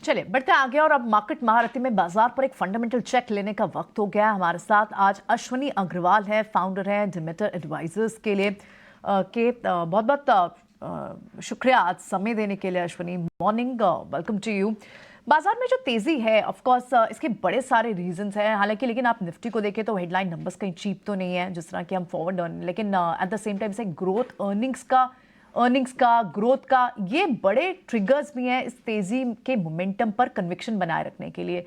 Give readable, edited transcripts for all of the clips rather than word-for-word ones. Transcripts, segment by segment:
चलिए बढ़ते हैं आगे और अब मार्केट महारथी में बाजार पर एक फंडामेंटल चेक लेने का वक्त हो गया है। हमारे साथ आज अश्वनी अग्रवाल है, फाउंडर है डिमेटर एडवाइजर्स के लिए बहुत बहुत शुक्रिया आज समय देने के लिए। Ashwani, morning, welcome to you. बाजार में जो तेजी है ऑफ कोर्स इसके बड़े सारे रीजंस हैं हालांकि, लेकिन आप निफ्टी को देखें तो हेडलाइन नंबर्स कहीं चीप तो नहीं है जिस तरह कि हम फॉरवर्ड अर्न, लेकिन एट द सेम टाइम से अर्निंग्स का ग्रोथ का ये बड़े ट्रिगर्स भी हैं इस तेजी के मोमेंटम पर कन्विक्शन बनाए रखने के लिए।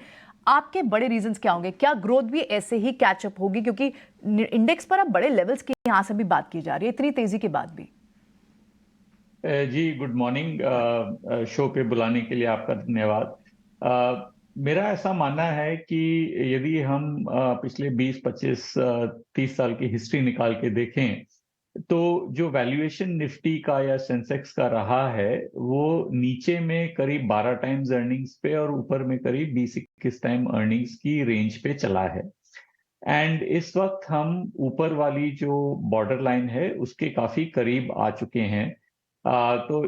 आपके बड़े रीजंस क्या होंगे? क्या ग्रोथ भी ऐसे ही कैचअप होगी, क्योंकि इंडेक्स पर अब बड़े लेवल्स की यहां से भी बात की जा रही है इतनी तेजी के बाद भी। जी गुड मॉर्निंग। शो पे बुलाने के लिए आपका धन्यवाद। मेरा ऐसा मानना है कि यदि हम पिछले 20 25 30 साल की हिस्ट्री निकाल के देखें तो जो वैल्यूएशन निफ्टी का या सेंसेक्स का रहा है वो नीचे में करीब 12 टाइम्स अर्निंग्स पे और ऊपर में करीब 20-21 टाइम अर्निंग्स की रेंज पे चला है। एंड इस वक्त हम ऊपर वाली जो बॉर्डर लाइन है उसके काफी करीब आ चुके हैं। तो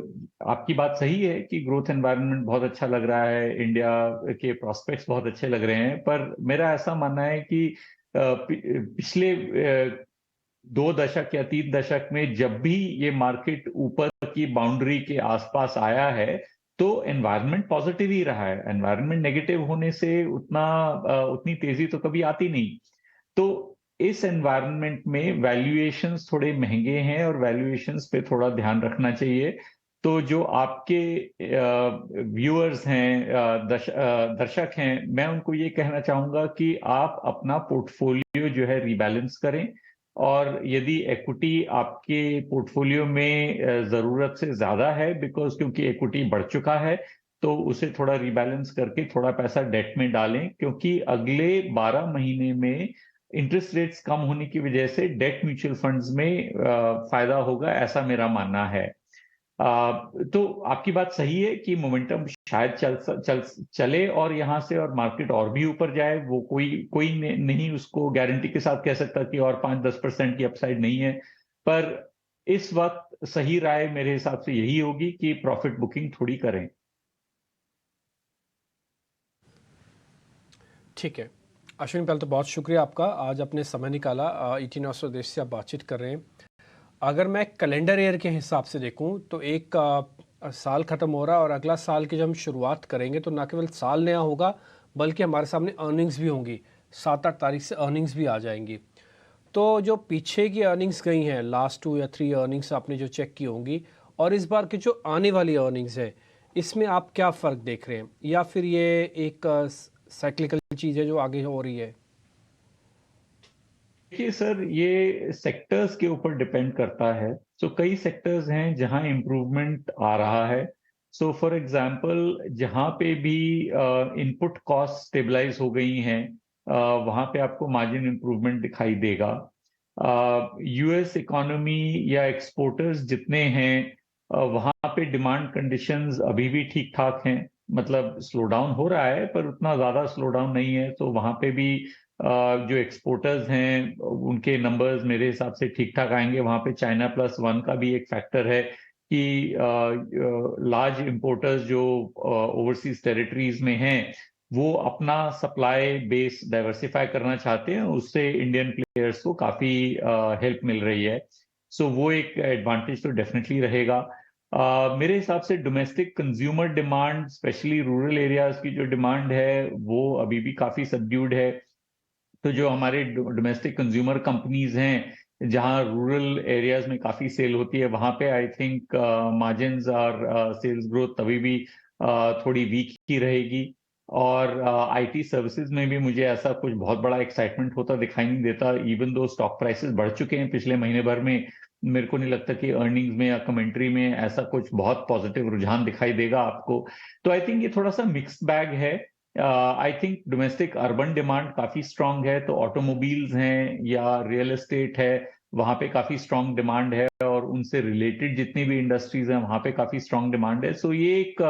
आपकी बात सही है कि ग्रोथ एनवायरनमेंट बहुत अच्छा लग रहा है, इंडिया के प्रोस्पेक्ट्स बहुत अच्छे लग रहे हैं, पर मेरा ऐसा मानना है कि पिछले 2 दशक या 3 दशक में जब भी ये मार्केट ऊपर की बाउंड्री के आसपास आया है तो एनवायरनमेंट पॉजिटिव ही रहा है। एनवायरनमेंट नेगेटिव होने से उतनी तेजी तो कभी आती नहीं। तो इस एनवायरनमेंट में वैल्यूएशंस थोड़े महंगे हैं और वैल्यूएशंस पे थोड़ा ध्यान रखना चाहिए। तो जो आपके व्यूअर्स हैं, दर्शक हैं, मैं उनको ये कहना चाहूंगा कि आप अपना पोर्टफोलियो जो है रिबैलेंस करें। और यदि इक्विटी आपके पोर्टफोलियो में जरूरत से ज्यादा है बिकॉज क्योंकि इक्विटी बढ़ चुका है तो उसे थोड़ा रिबैलेंस करके थोड़ा पैसा डेट में डालें, क्योंकि अगले 12 महीने में इंटरेस्ट रेट्स कम होने की वजह से डेट म्यूचुअल फंड्स में फायदा होगा, ऐसा मेरा मानना है। तो आपकी बात सही है कि मोमेंटम शायद चले और यहां से और मार्केट और भी ऊपर जाए, वो कोई नहीं उसको गारंटी के साथ कह सकता कि और 5-10% की अपसाइड नहीं है। पर इस वक्त सही राय मेरे हिसाब से यही होगी कि प्रॉफिट बुकिंग थोड़ी करें। ठीक है अश्विनी, पहले तो बहुत शुक्रिया आपका, आज अपने समय निकाला। 18 स्वदेश से आप बातचीत कर रहे हैं। अगर मैं कैलेंडर ईयर के हिसाब से देखूं तो एक साल ख़त्म हो रहा है और अगला साल की जब हम शुरुआत करेंगे तो न केवल साल नया होगा बल्कि हमारे सामने अर्निंग्स भी होंगी। 7-8 तारीख से अर्निंग्स भी आ जाएंगी। तो जो पीछे की अर्निंग्स गई हैं, लास्ट 2 या 3 अर्निंग्स आपने जो चेक की होंगी, और इस बार की जो आने वाली अर्निंग्स है, इसमें आप क्या फ़र्क देख रहे हैं, या फिर ये एक साइक्लिकल चीज़ है जो आगे हो रही है? देखिए सर, ये सेक्टर्स के ऊपर डिपेंड करता है। सो कई सेक्टर्स हैं जहां इम्प्रूवमेंट आ रहा है। सो फॉर एग्जांपल जहां पे भी इनपुट कॉस्ट स्टेबलाइज हो गई हैं वहां पे आपको मार्जिन इम्प्रूवमेंट दिखाई देगा। यूएस इकोनॉमी या एक्सपोर्टर्स जितने हैं वहां पे डिमांड कंडीशंस अभी भी ठीक ठाक हैं। मतलब स्लो डाउन हो रहा है पर उतना ज्यादा स्लो डाउन नहीं है, तो वहां पे भी जो एक्सपोर्टर्स हैं उनके नंबर्स मेरे हिसाब से ठीक ठाक आएंगे। वहां पे चाइना प्लस वन का भी एक फैक्टर है कि लार्ज इंपोर्टर्स जो ओवरसीज टेरिटरीज में हैं वो अपना सप्लाई बेस डाइवर्सिफाई करना चाहते हैं, उससे इंडियन प्लेयर्स को काफी हेल्प मिल रही है। सो वो एक एडवांटेज तो डेफिनेटली रहेगा। मेरे हिसाब से domestic consumer demand, specially rural areas की जो डिमांड है वो अभी भी काफी सबड्यूड है। तो जो हमारे डोमेस्टिक कंज्यूमर कंपनीज हैं जहां रूरल एरियाज में काफी सेल होती है वहां पे आई थिंक मार्जिन्स और सेल्स ग्रोथ तभी भी थोड़ी वीक ही रहेगी। और आईटी सर्विसेज में भी मुझे ऐसा कुछ बहुत बड़ा एक्साइटमेंट होता दिखाई नहीं देता। इवन दो स्टॉक प्राइसेस बढ़ चुके हैं पिछले महीने भर में, मेरे को नहीं लगता कि अर्निंग्स में या कमेंट्री में ऐसा कुछ बहुत पॉजिटिव रुझान दिखाई देगा आपको। तो आई थिंक ये थोड़ा सा मिक्स्ड बैग है। I think domestic urban demand काफी स्ट्रांग है, तो ऑटोमोबाइल्स हैं या रियल एस्टेट है वहां पे काफी स्ट्रांग डिमांड है, और उनसे रिलेटेड जितनी भी इंडस्ट्रीज हैं वहां पे काफी स्ट्रांग डिमांड है। सो ये एक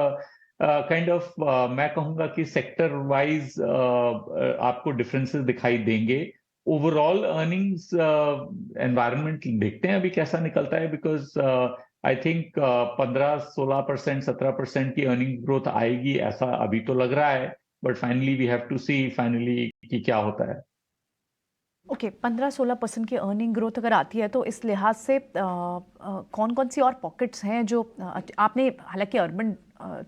काइंड ऑफ मैं कहूंगा कि सेक्टर वाइज आपको डिफरेंसेस दिखाई देंगे। ओवरऑल अर्निंग्स एनवायरनमेंट देखते हैं अभी कैसा निकलता है, बिकॉज आई थिंक 15-16%, 17% की अर्निंग ग्रोथ आएगी, ऐसा अभी तो लग रहा है, but finally we have to see finally कि क्या होता है। ओके, 15-16% की अर्निंग ग्रोथ अगर आती है तो इस लिहाज से कौन कौन सी और पॉकेट्स हैं जो आपने हालांकि अर्बन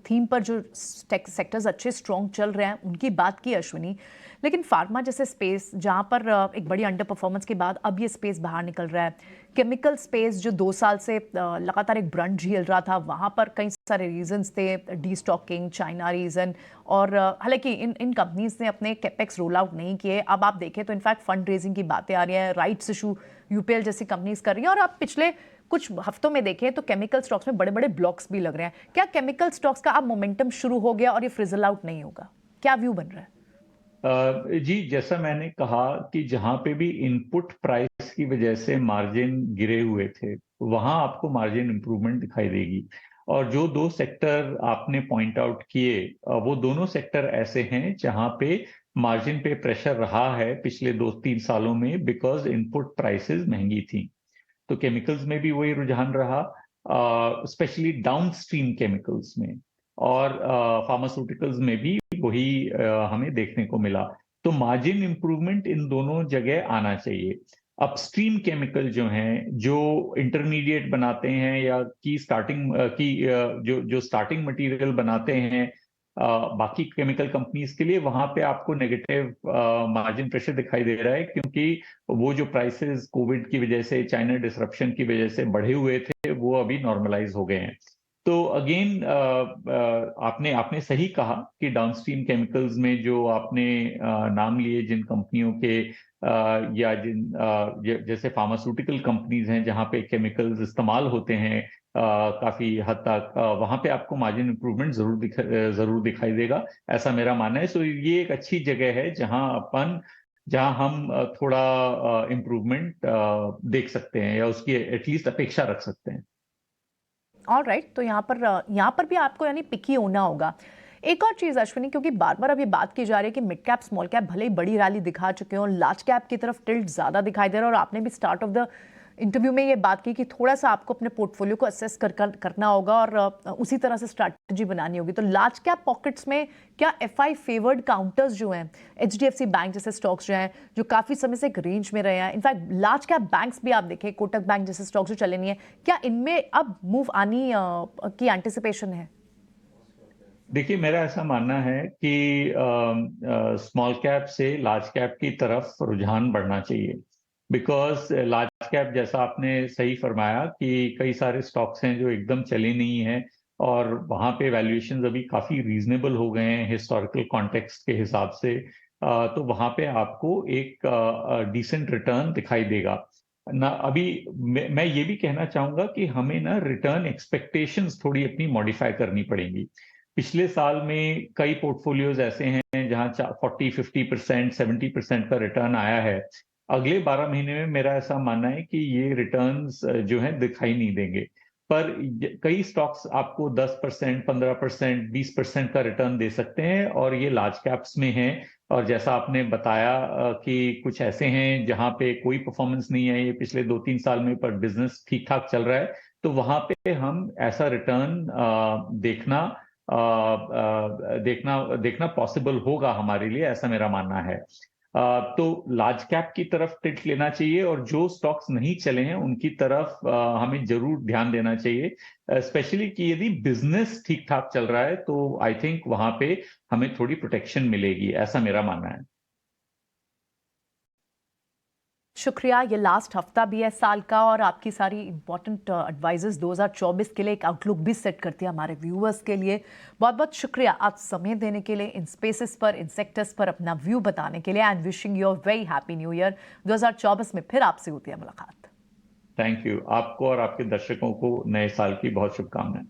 थीम पर जो सेक्टर्स अच्छे स्ट्रॉन्ग चल रहे हैं उनकी बात की अश्विनी, लेकिन फार्मा जैसे स्पेस जहां पर एक बड़ी अंडर परफॉर्मेंस के बाद अब ये स्पेस बाहर निकल रहा है, केमिकल स्पेस जो 2 साल से लगातार एक ब्रंट झेल रहा था, वहां पर कई सारे रीजंस थे, डी स्टॉकिंग, चाइना रीजन, और हालांकि इन कंपनीज ने अपने कैपेक्स रोल आउट नहीं किए। अब आप देखें तो इनफैक्ट फंड रेजिंग की बातें आ रही हैं, राइट्स इशू यूपीएल जैसी कंपनीज कर रही हैं, और आप पिछले कुछ हफ्तों में देखें तो केमिकल स्टॉक्स में बड़े बड़े ब्लॉक्स भी लग रहे हैं। क्या केमिकल स्टॉक्स का अब मोमेंटम शुरू हो गया और ये फ्रिजल आउट नहीं होगा? क्या व्यू बन रहा है? जी, जैसा मैंने कहा कि जहां पे भी इनपुट प्राइस की वजह से मार्जिन गिरे हुए थे, वहां आपको मार्जिन इंप्रूवमेंट दिखाई देगी। और जो 2 सेक्टर आपने पॉइंट आउट किए, वो दोनों सेक्टर ऐसे हैं जहां पे मार्जिन पे प्रेशर रहा है पिछले 2-3 सालों में, बिकॉज इनपुट प्राइसेस महंगी थी। तो केमिकल्स में भी वही रुझान रहा, स्पेशली डाउनस्ट्रीम केमिकल्स में, और फार्मास्यूटिकल्स में भी वही हमें देखने को मिला। तो मार्जिन इंप्रूवमेंट इन दोनों जगह आना चाहिए। अपस्ट्रीम केमिकल जो हैं, जो इंटरमीडिएट बनाते हैं या की स्टार्टिंग जो स्टार्टिंग मटेरियल बनाते हैं बाकी केमिकल कंपनीज के लिए, वहां पे आपको नेगेटिव मार्जिन प्रेशर दिखाई दे रहा है, क्योंकि वो जो प्राइसेस कोविड की वजह से, चाइना डिसरप्शन की वजह से बढ़े हुए थे, वो अभी नॉर्मलाइज हो गए हैं। तो अगेन आपने आपने सही कहा कि डाउनस्ट्रीम केमिकल्स में जो आपने नाम लिए जिन कंपनियों के, या जैसे फार्मास्यूटिकल कंपनीज हैं जहां पे केमिकल्स इस्तेमाल होते हैं काफी हद तक, वहां पे आपको मार्जिन इंप्रूवमेंट जरूर दिखाई देगा, ऐसा मेरा मानना है। सो ये एक अच्छी जगह है जहां हम थोड़ा इम्प्रूवमेंट देख सकते हैं, या उसकी एटलीस्ट अपेक्षा रख सकते हैं। ऑलराइट, तो यहाँ पर भी आपको यानी पिकी होना होगा। एक और चीज अश्विनी, क्योंकि बार बार अभी बात की जा रही है कि मिड कैप स्मॉल कैप भले ही बड़ी रैली दिखा चुके हो, लार्ज कैप की तरफ टिल्ट ज्यादा दिखाई दे रहा है, और आपने भी स्टार्ट ऑफ द इंटरव्यू में ये बात की कि थोड़ा सा आपको अपने पोर्टफोलियो को असेस करना होगा और उसी तरह से स्ट्रैटेजी बनानी होगी। तो लार्ज कैप पॉकेट्स में क्या एफआई फेवर्ड काउंटर्स जो हैं, एचडीएफसी बैंक जैसे स्टॉक्स जो हैं, जो काफी समय से एक रेंज में रहे हैं, इनफैक्ट लार्ज कैप बैंक्स भी आप देखें, कोटक बैंक जैसे स्टॉक्स जो चले नहीं है, क्या इनमें अब मूव आनी की एंटिसिपेशन है? देखिए, मेरा ऐसा मानना है कि स्मॉल कैप से लार्ज कैप की तरफ रुझान बढ़ना चाहिए, बिकॉज लार्ज कैप, जैसा आपने सही फरमाया कि कई सारे स्टॉक्स हैं जो एकदम चले नहीं हैं, और वहां पे वैल्यूएशंस अभी काफी रीजनेबल हो गए हैं हिस्टोरिकल कॉन्टेक्स्ट के हिसाब से। तो वहां पे आपको एक डिसेंट रिटर्न दिखाई देगा ना। अभी मैं ये भी कहना चाहूंगा कि हमें ना रिटर्न एक्सपेक्टेशंस थोड़ी अपनी मॉडिफाई करनी पड़ेंगी। पिछले साल में कई पोर्टफोलियोज ऐसे हैं जहां 40-50%, 70% का रिटर्न आया है। अगले 12 महीने में मेरा ऐसा मानना है कि ये रिटर्न्स जो हैं दिखाई नहीं देंगे, पर कई स्टॉक्स आपको 10%, 15%, 20% का रिटर्न दे सकते हैं, और ये लार्ज कैप्स में हैं। और जैसा आपने बताया कि कुछ ऐसे हैं जहां पे कोई परफॉर्मेंस नहीं है ये पिछले 2-3 साल में, पर बिजनेस ठीक ठाक चल रहा है, तो वहां पे हम ऐसा रिटर्न देखना पॉसिबल होगा हमारे लिए, ऐसा मेरा मानना है। तो लार्ज कैप की तरफ टिल्ट लेना चाहिए, और जो स्टॉक्स नहीं चले हैं उनकी तरफ हमें जरूर ध्यान देना चाहिए, स्पेशली कि यदि बिजनेस ठीक ठाक चल रहा है तो आई थिंक वहां पे हमें थोड़ी प्रोटेक्शन मिलेगी, ऐसा मेरा मानना है। शुक्रिया। ये लास्ट हफ्ता भी है साल का, और आपकी सारी इंपॉर्टेंट एडवाइजेस 2024 के लिए एक आउटलुक भी सेट करती है हमारे व्यूअर्स के लिए। बहुत बहुत शुक्रिया आज समय देने के लिए, इन स्पेसेस पर, इन सेक्टर्स पर अपना व्यू बताने के लिए, and wishing you a very happy new year. 2024 में फिर आपसे होती है मुलाकात। Thank you. आपको और आपके दर्शकों को नए साल की बहुत शुभकामनाएं।